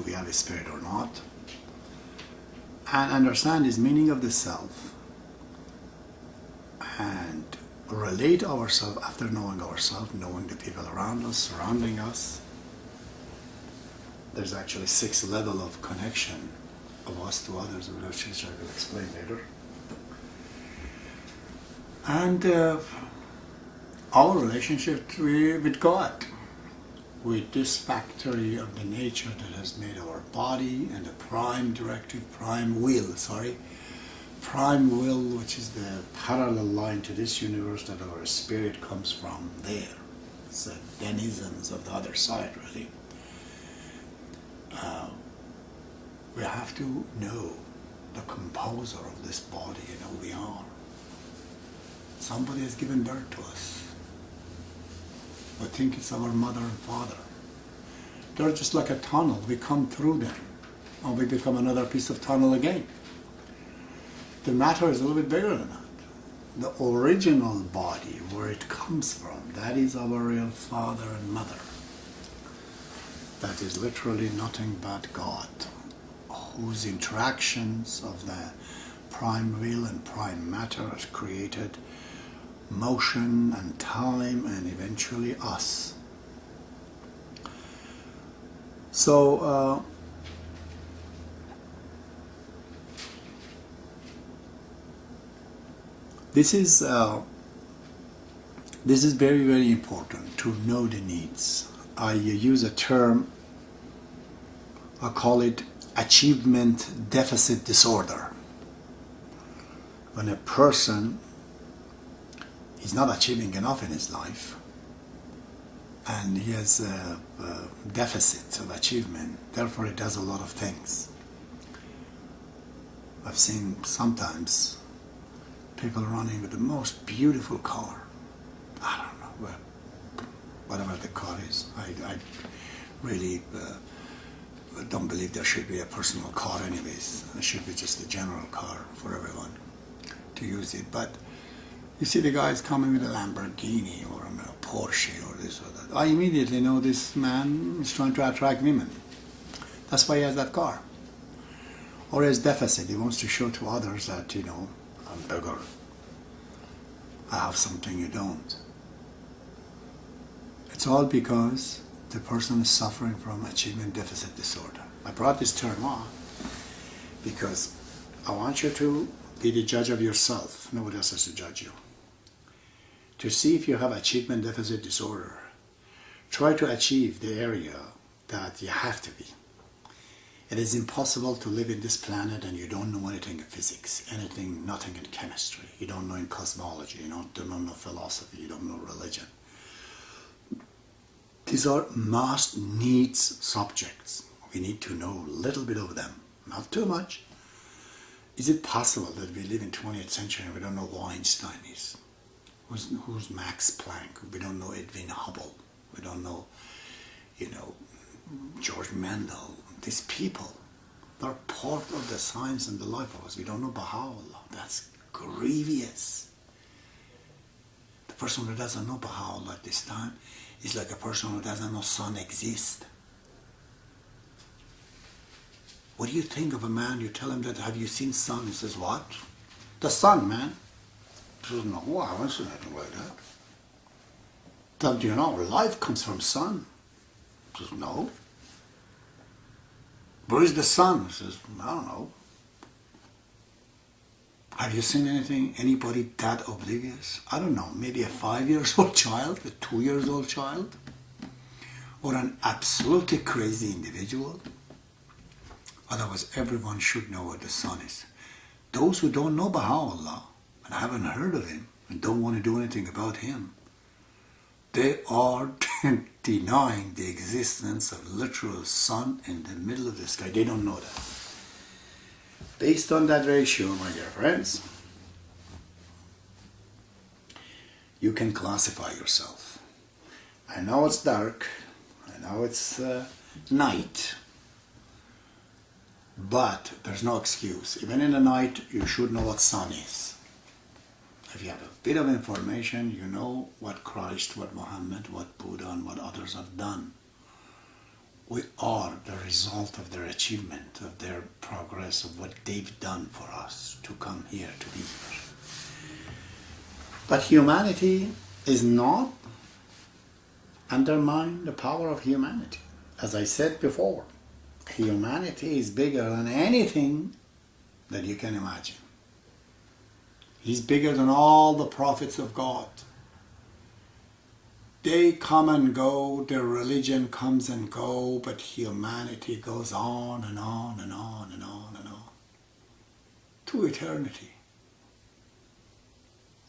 do we have a spirit or not, and understand this meaning of the self, and relate ourselves after knowing ourselves, knowing the people around us, surrounding us. There's actually 6 levels of connection of us to others, which I will explain later. And our relationship with God, with this factory of the nature that has made our body, and the prime will, which is the parallel line to this universe that our spirit comes from there. It's the denizens of the other side, really. We have to know the composer of this body and who we are. Somebody has given birth to us. We think it's our mother and father. They're just like a tunnel. We come through them, and we become another piece of tunnel again. The matter is a little bit bigger than that. The original body, where it comes from, that is our real father and mother. That is literally nothing but God, whose interactions of the prime will and prime matter has created motion and time and eventually us. So this is very, very important to know the needs. I use a term, I call it achievement deficit disorder. When a person is not achieving enough in his life, and he has a deficit of achievement, therefore he does a lot of things. I've seen sometimes people running with the most beautiful car. I don't know, whatever the car is. I really don't believe there should be a personal car anyways. There should be just a general car for everyone to use it. But you see the guys coming with a Lamborghini or a Porsche or this or that. I immediately know this man is trying to attract women. That's why he has that car. Or his deficit. He wants to show to others that, you know, I'm bigger. I have something you don't. It's all because the person is suffering from achievement deficit disorder. I brought this term up because I want you to be the judge of yourself. Nobody else has to judge you. To see if you have achievement deficit disorder, try to achieve the area that you have to be. It is impossible to live in this planet and you don't know anything in physics, nothing in chemistry, you don't know in cosmology, you don't know philosophy, you don't know religion. These are must needs subjects. We need to know a little bit of them, not too much. Is it possible that we live in 20th century and we don't know who Einstein is? Who's Max Planck? We don't know Edwin Hubble. We don't know, George Mendel. These people, they're part of the science and the life of us. We don't know Baha'u'llah. That's grievous. The person who doesn't know Baha'u'llah at this time is like a person who doesn't know sun exists. What do you think of a man? You tell him that, have you seen sun? He says, what? The sun, man. He says, no, I haven't seen anything like that. Tell him, do you know, life comes from sun? He says, no. Where is the sun? He says, I don't know. Have you seen anybody that oblivious? I don't know, maybe a 5-year-old child, a 2-year-old child, or an absolutely crazy individual. Otherwise, everyone should know what the sun is. Those who don't know Baha'u'llah and haven't heard of him and don't want to do anything about him, they are denying the existence of literal sun in the middle of the sky. They don't know that. Based on that ratio, my dear friends, you can classify yourself. I know it's dark, I know it's night, but there's no excuse. Even in the night, you should know what sun is. If you have a bit of information, you know what Christ, what Muhammad, what Buddha, and what others have done. We are the result of their achievement, of their progress, of what they've done for us to come here, to be here. But humanity is not undermine the power of humanity. As I said before, humanity is bigger than anything that you can imagine. He's bigger than all the prophets of God. They come and go, their religion comes and go, but humanity goes on and on and on and on and on to eternity.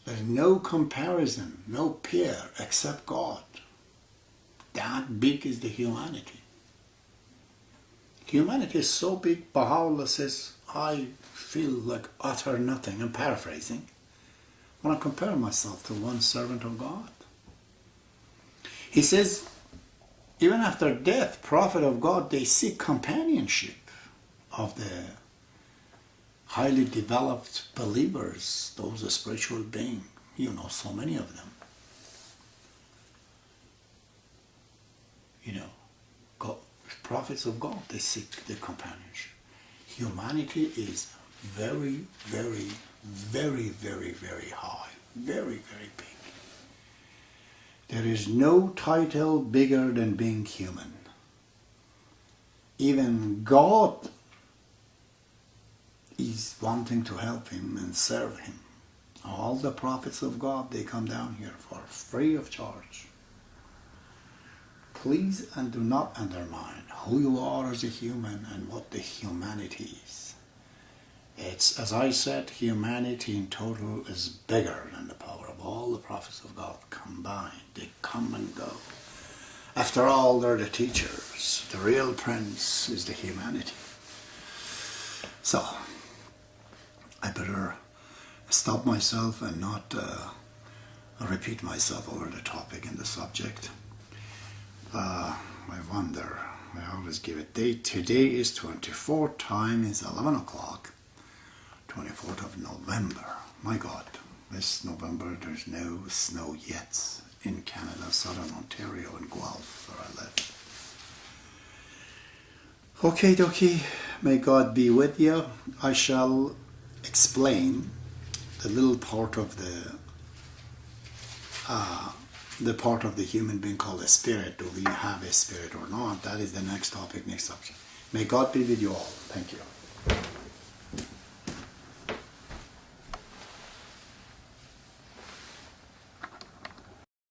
There's no comparison, no peer except God. That big is the humanity. Humanity is so big, Baha'u'llah says, I feel like utter nothing. I'm paraphrasing. When I compare myself to one servant of God. He says, even after death, prophet of God, they seek companionship of the highly developed believers, those spiritual beings. You know, so many of them. You know, God, prophets of God, they seek the companionship. Humanity is very, very, very, very, very high. Very, very big. There is no title bigger than being human. Even God is wanting to help him and serve him. All the prophets of God, they come down here for free of charge. Please and do not undermine who you are as a human and what the humanity is. It's, as I said, humanity in total is bigger than the power of all the prophets of God combined. They come and go. After all, they're the teachers. The real prince is the humanity. So, I better stop myself and not repeat myself over the topic and the subject. I wonder, I always give a date. Today is 24, time is 11 o'clock, 24th of November. My God, this November there's no snow yet in Canada, southern Ontario and Guelph where I live. Okay, dokie, may God be with you. I shall explain the little part of the part of the human being called a spirit. Do we have a spirit or not? That is the next topic, next subject. May God be with you all. Thank you.